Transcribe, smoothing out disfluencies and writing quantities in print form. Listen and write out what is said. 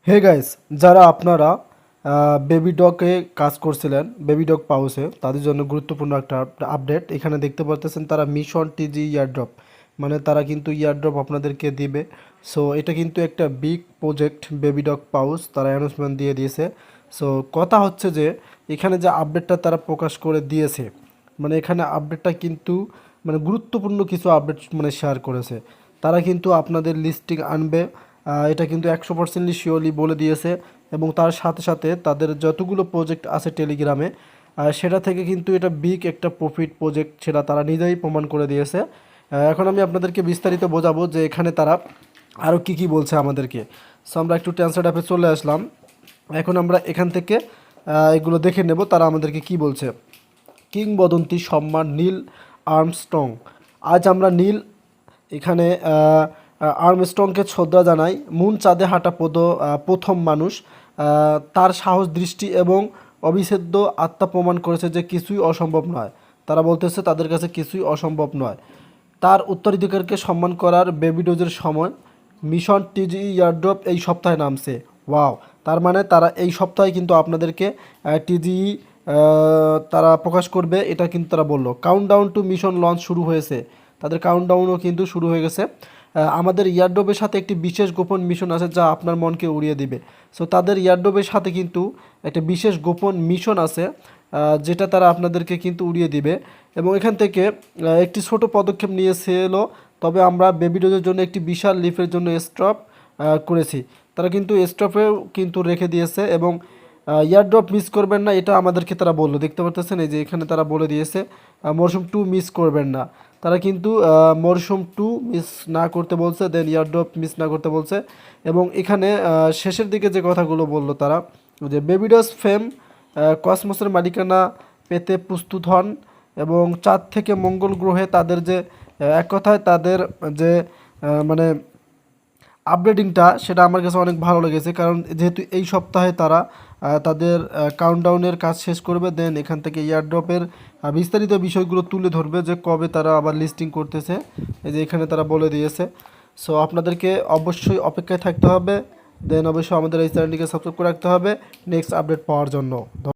Hey guys, যারা আপনারা baby ডগে কাজ করছিলেন, বেবি ডগ পাউসে, তাদের জন্য গুরুত্বপূর্ণ একটা আপডেট এখানে দেখতে পাচ্ছেন। তারা মিশন টিজি ইয়ারড্রপ, মানে তারা কিন্তু ইয়ারড্রপ আপনাদেরকে দিবে। সো এটা কিন্তু একটা বিগ প্রজেক্ট, বেবি ডগ পাউস তারা অ্যানাউন্সমেন্ট দিয়ে দিয়েছে। সো কথা হচ্ছে যে এখানে যে আপডেটটা তারা প্রকাশ করে দিয়েছে, মানে এখানে আপডেটটা কিন্তু মানে গুরুত্বপূর্ণ কিছু আপডেট মানে শেয়ার করেছে। তারা কিন্তু আপনাদের লিস্টিং আনবে, এটা কিন্তু 100% শিওরলি বলে দিয়েছে। এবং তার সাথে সাথে তাদের যতগুলো প্রজেক্ট আছে টেলিগ্রামে, সেটা থেকে কিন্তু এটা বিগ একটা প্রফিট প্রজেক্ট, সেটা তারা নিজেই প্রমাণ করে দিয়েছে। এখন আমি আপনাদেরকে বিস্তারিত বোঝাবো যে এখানে তারা আরও কী কী বলছে আমাদেরকে। সো আমরা একটু ট্রান্সলেট অ্যাপে চলে আসলাম। এখন আমরা এখান থেকে এগুলো দেখে নেব তারা আমাদেরকে কি বলছে। কিংবদন্তি সম্মান নীল আর্মস্ট্রং। আজ আমরা নীল এখানে আর্মস্ট্রংকে শ্রদ্ধা জানাই। মুন চাঁদে হাঁটা প্রথম মানুষ। তার সাহস, দৃষ্টি এবং অবিচ্ছেদ্য আত্মা প্রমাণ করেছে যে কিছুই অসম্ভব নয়। তারা বলতেছে তাদের কাছে কিছুই অসম্ভব নয়। তার উত্তরাধিকারকে সম্মান করার বেবি ডোজের সময়। মিশন টিজি ইয়ারড্রপ এই সপ্তাহে নামছে। ওয়াও! তার মানে তারা এই সপ্তাহে কিন্তু আপনাদেরকে টিজি তারা প্রকাশ করবে, এটা কিন্তু তারা বললো। কাউন্টডাউন টু মিশন লঞ্চ শুরু হয়েছে, তাদের কাউন্টডাউনও কিন্তু শুরু হয়ে গেছে। আমাদের ইয়ারড্রপের সাথে একটি বিশেষ গোপন মিশন আছে যা আপনার মনকে উড়িয়ে দিবে। সো তাদের ইয়ারড্রপের সাথে কিন্তু একটা বিশেষ গোপন মিশন আছে, যেটা তারা আপনাদেরকে কিন্তু উড়িয়ে দিবে। এবং এখান থেকে একটি ছোট পদক্ষেপ নিয়েছে এলো, তবে আমরা বেবি ডোজের জন্য একটি বিশাল লিফের জন্য স্টপ করেছি। তারা কিন্তু স্টপেও কিন্তু রেখে দিয়েছে। এবং ইয়ারড্রপ মিস করবেন না, এটা আমাদেরকে তারা বললো। দেখতে পাচ্ছেন এই যে এখানে তারা বলে দিয়েছে মরশুম 2 মিস করবেন না। তারা কিন্তু মরশুম 2 মিস না করতে বলছে, দেন ইয়ারড্রপ মিস না করতে বলছে। এবং এখানে শেষের দিকে যে কথাগুলো বললো তারা, যে বেবিডস ফেম কসমোসের মালিকানা পেতে প্রস্তুত হন। এবং চাঁদ থেকে মঙ্গল গ্রহে তাদের যে এক কথায় তাদের যে মানে আপডেটিংটা, সেটা আমার কাছে অনেক ভালো লেগেছে। কারণ যেহেতু এই সপ্তাহে তারা তাদের কাউন্টডাউনের কাজ শেষ করবে, দেন এখান থেকে ইয়ারড্রপের বিস্তারিত বিষয়গুলো তুলে ধরবে যে কবে তারা আবার লিস্টিং করতেছে। এই যে এখানে তারা বলে দিয়েছে। সো আপনাদেরকে অবশ্যই অপেক্ষায় থাকতে হবে, দেন অবশ্যই আমাদের এই চ্যানেলটিকে সাবস্ক্রাইব করে রাখতে হবে নেক্সট আপডেট পাওয়ার জন্য।